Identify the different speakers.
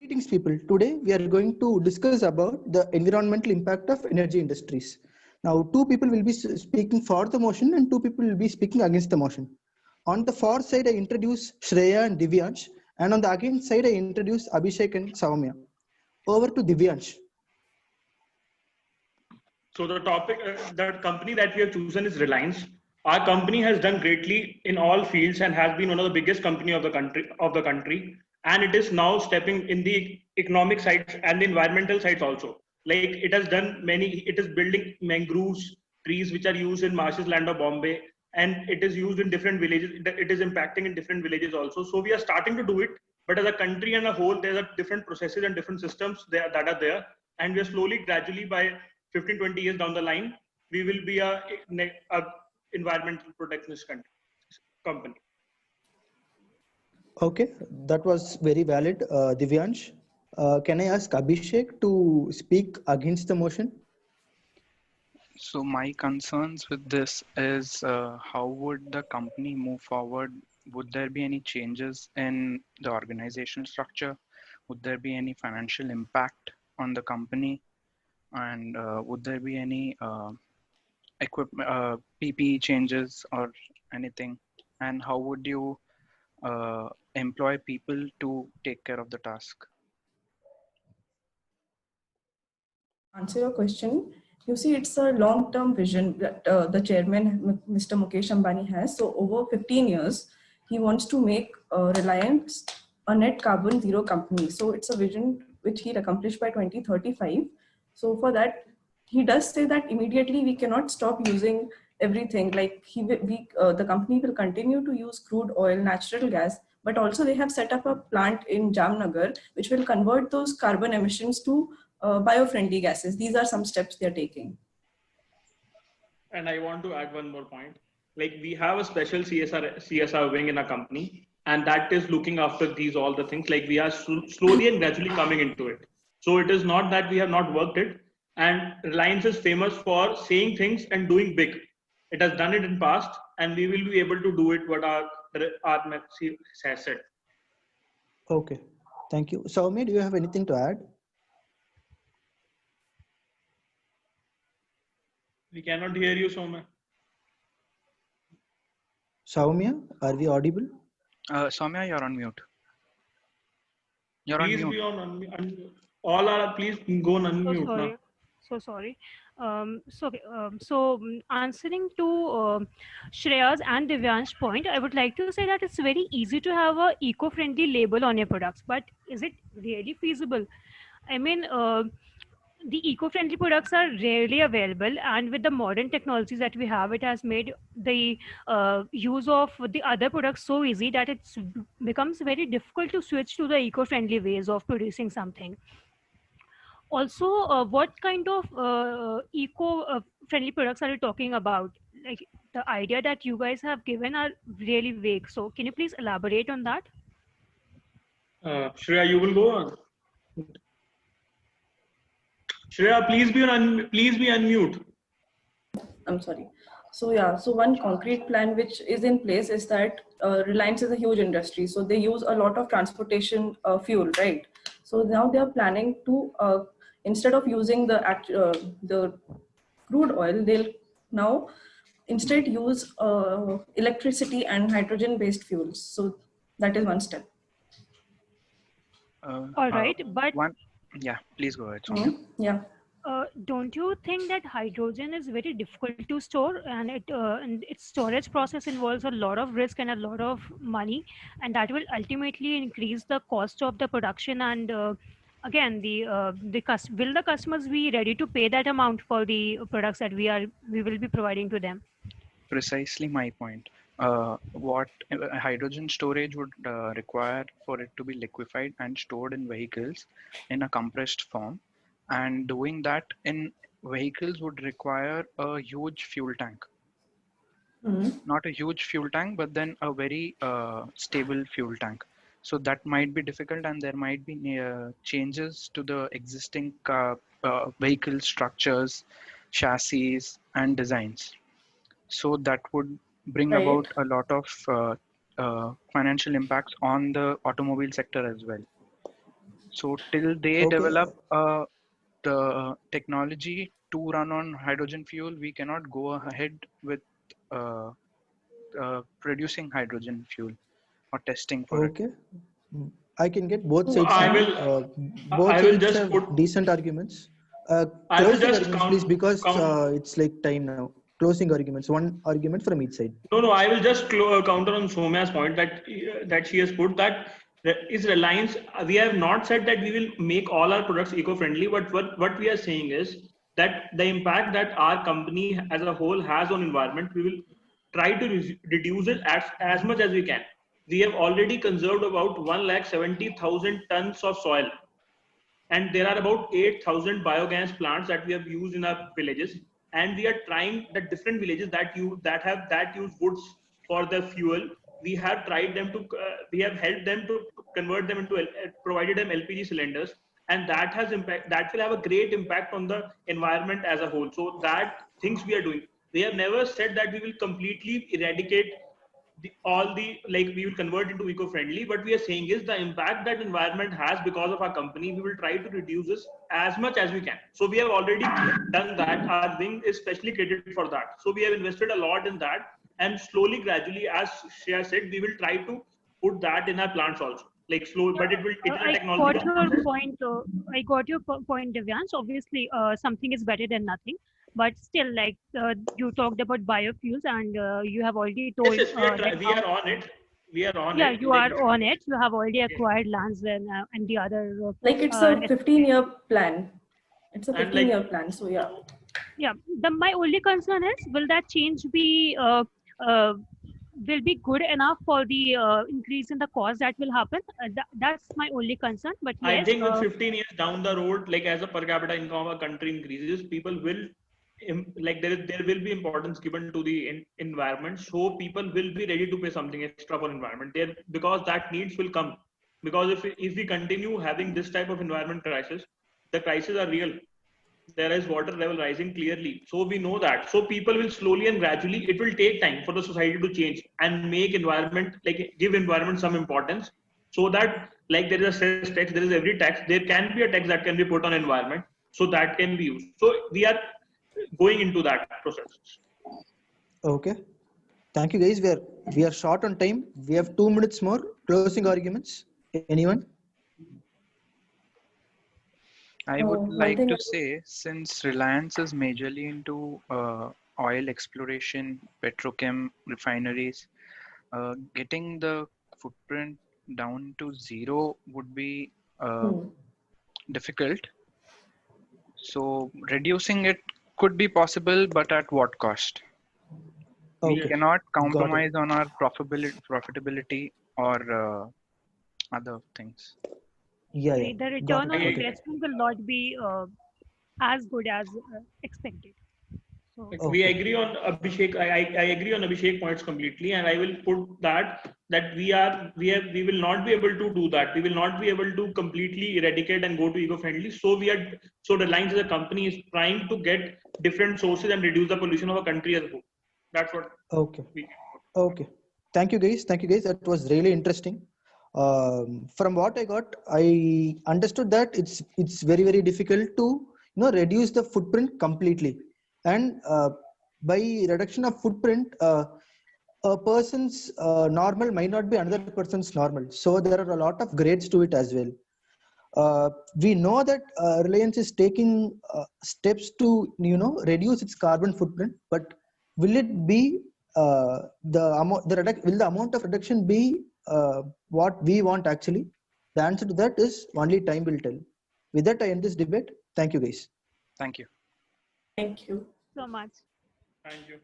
Speaker 1: Greetings people. Today we are going to discuss about the environmental impact of energy industries. Now two people will be speaking for the motion and two people will be speaking against the motion. On the for side I introduce Shreya and Divyansh, and on the against side I introduce Abhishek and Saumya. Over to Divyansh.
Speaker 2: So the topic, the company that we have chosen is Reliance. Our company has done greatly in all fields and has been one of the biggest company of the country. And it is now stepping in the economic sides and the environmental sides also. Like it has done many, it is building mangroves, trees which are used in marshes land of Bombay, and it is used in different villages. It is impacting in different villages also. So we are starting to do it, but as a country and a whole, there are different processes and different systems there that are there, and we are slowly, gradually, by 15, 20 years down the line, we will be a environmental protectionist company.
Speaker 1: Okay, that was very valid, Divyansh. Can I ask Abhishek to speak against the motion?
Speaker 3: So my concerns with this is how would the company move forward? Would there be any changes in the organizational structure? Would there be any financial impact on the company? And would there be any PPE changes or anything? And how would you employ people to take care of the task?
Speaker 4: Answer your question. You see, it's a long-term vision that the chairman, Mr. Mukesh Ambani, has. So over 15 years, he wants to make Reliance a net carbon zero company. So it's a vision which he'll accomplish by 2035. So for that, he does say that immediately we cannot stop using everything. Like the company will continue to use crude oil, natural gas, but also they have set up a plant in Jamnagar, which will convert those carbon emissions to bio-friendly gases. These are some steps they're taking.
Speaker 2: And I want to add one more point. Like we have a special CSR wing in our company, and that is looking after all the things. Like we are slowly and gradually coming into it. So it is not that we have not worked it. And Reliance is famous for saying things and doing big. It has done it in past, and we will be able to do it what our has said.
Speaker 1: Okay, thank you. Saumya, do you have anything to add?
Speaker 2: We cannot hear you, Saumya.
Speaker 1: Saumya, are we audible?
Speaker 3: Soumya, you're on mute. You're
Speaker 2: Please
Speaker 3: on mute.
Speaker 2: be on unmute. All are please go on unmute.
Speaker 5: So sorry. Answering to Shreya's and Divyansh's point, I would like to say that it's very easy to have a eco-friendly label on your products, but is it really feasible? I mean, the eco-friendly products are rarely available, and with the modern technologies that we have, it has made the use of the other products so easy that it becomes very difficult to switch to the eco-friendly ways of producing something. Also, what kind of eco-friendly products are you talking about? Like the idea that you guys have given are really vague. So can you please elaborate on that?
Speaker 2: Shreya, you will go on. Shreya, please be unmute.
Speaker 4: I'm sorry. So yeah, so one concrete plan which is in place is that Reliance is a huge industry. So they use a lot of transportation fuel, right? So now they are planning to, instead of using the crude oil, they'll now instead use electricity and hydrogen-based fuels. So that is one step.
Speaker 5: All right, but
Speaker 3: yeah, please go ahead, Soumya.
Speaker 4: Yeah.
Speaker 5: Don't you think that hydrogen is very difficult to store, and its storage process involves a lot of risk and a lot of money, and that will ultimately increase the cost of the production, and again will the customers be ready to pay that amount for the products that we will be providing to them?
Speaker 3: Precisely my point. What hydrogen storage would require for it to be liquefied and stored in vehicles in a compressed form, and doing that in vehicles would require a huge fuel tank. Not a huge fuel tank, but then a very stable fuel tank. So that might be difficult, and there might be changes to the existing vehicle structures, chassis, and designs. So that would bring about a lot of financial impacts on the automobile sector as well. So till they
Speaker 1: Okay.
Speaker 3: develop the technology to run on hydrogen fuel, we cannot go ahead with producing hydrogen fuel or testing for it.
Speaker 1: Okay. I can get both
Speaker 4: So,
Speaker 1: sides.
Speaker 2: I
Speaker 1: Both
Speaker 2: will
Speaker 1: sides
Speaker 2: just
Speaker 1: have
Speaker 2: put,
Speaker 1: decent arguments.
Speaker 2: I will
Speaker 1: Closing
Speaker 2: just
Speaker 1: arguments, please, because
Speaker 2: count.
Speaker 1: it's like time now. Closing arguments. One argument from each side.
Speaker 2: No, I will just counter on Soumya's point that she has put that is Reliance. We have not said that we will make all our products eco-friendly, but what we are saying is that the impact that our company as a whole has on environment, we will try to reduce it as much as we can. We have already conserved about 1,70,000 tons of soil, and there are about 8,000 biogas plants that we have used in our villages, and we are trying the different villages that use woods for the fuel. We have tried them to we have helped them to convert them into provided them LPG cylinders, and that has impact, that will have a great impact on the environment as a whole. So that things we are doing, we have never said that we will completely eradicate all the, like, we will convert into eco-friendly. What we are saying is the impact that environment has because of our company, we will try to reduce this as much as we can. So we have already done that. Our wing is specially created for that, so we have invested a lot in that, and slowly, gradually, as Shreya said, we will try to put that in our plants also, like slow, but it is a
Speaker 5: I
Speaker 2: technological
Speaker 5: got your
Speaker 2: process.
Speaker 5: point. I got your point, Divyansh. Obviously, something is better than nothing. But still, like you talked about biofuels, and you have already
Speaker 2: Yes,
Speaker 5: told
Speaker 2: yes,
Speaker 5: that
Speaker 2: we
Speaker 5: how,
Speaker 2: are on it. We are on
Speaker 5: yeah,
Speaker 2: it.
Speaker 5: you
Speaker 2: Like,
Speaker 5: are on it. You have already
Speaker 2: yes.
Speaker 5: acquired lands and the other.
Speaker 4: like it's a 15-year plan. It's a
Speaker 2: And like,
Speaker 4: 15-year plan. So yeah.
Speaker 5: Yeah. My only concern is, will that change will be good enough for the increase in the cost that will happen? That's my only concern. But
Speaker 2: I
Speaker 5: yes,
Speaker 2: think with 15 years down the road, like as a per capita income of a country increases, people will like there will be importance given to the environment. So people will be ready to pay something extra for environment there, because that needs will come. Because if we continue having this type of environment crisis, the crises are real. There is water level rising clearly, so we know that. So people will slowly and gradually, it will take time for the society to change and make environment, like give environment some importance, so that, like, there is a sales tax, there is every tax, there can be a tax that can be put on environment, so that can be used. So we are going into that process.
Speaker 1: Okay. Thank you, guys. We are short on time. We have 2 minutes more. Closing arguments. Anyone?
Speaker 3: I would
Speaker 4: one
Speaker 3: like
Speaker 4: thing
Speaker 3: to say, since Reliance is majorly into oil exploration, petrochem refineries, getting the footprint down to zero would be difficult. So reducing it could be possible, but at what cost? We
Speaker 1: Okay.
Speaker 3: cannot
Speaker 1: Got it.
Speaker 3: compromise on our profitability or other things.
Speaker 1: Yeah,
Speaker 5: the
Speaker 1: yeah.
Speaker 5: return
Speaker 1: Got
Speaker 5: on
Speaker 1: it. Okay.
Speaker 5: investment will not be as good as expected. So
Speaker 2: We
Speaker 1: Okay.
Speaker 2: agree on Abhishek. I agree on Abhishek points completely, and I will put that we will not be able to do that. We will not be able to completely eradicate and go to eco-friendly. So Reliance as a company is trying to get different sources and reduce the pollution of a country as a whole. That's what
Speaker 1: Okay.
Speaker 2: we.
Speaker 1: Okay. Thank you, guys. Thank you, guys. That was really interesting. From what I got, I understood that it's very, very difficult to reduce the footprint completely. And by reduction of footprint, a person's normal might not be another person's normal. So there are a lot of grades to it as well. We know that Reliance is taking steps to reduce its carbon footprint, but will it be will the amount of reduction be what we want actually? The answer to that is only time will tell. With that, I end this debate. Thank you, guys.
Speaker 3: Thank you.
Speaker 4: Thank you.
Speaker 5: much.
Speaker 2: Thank you.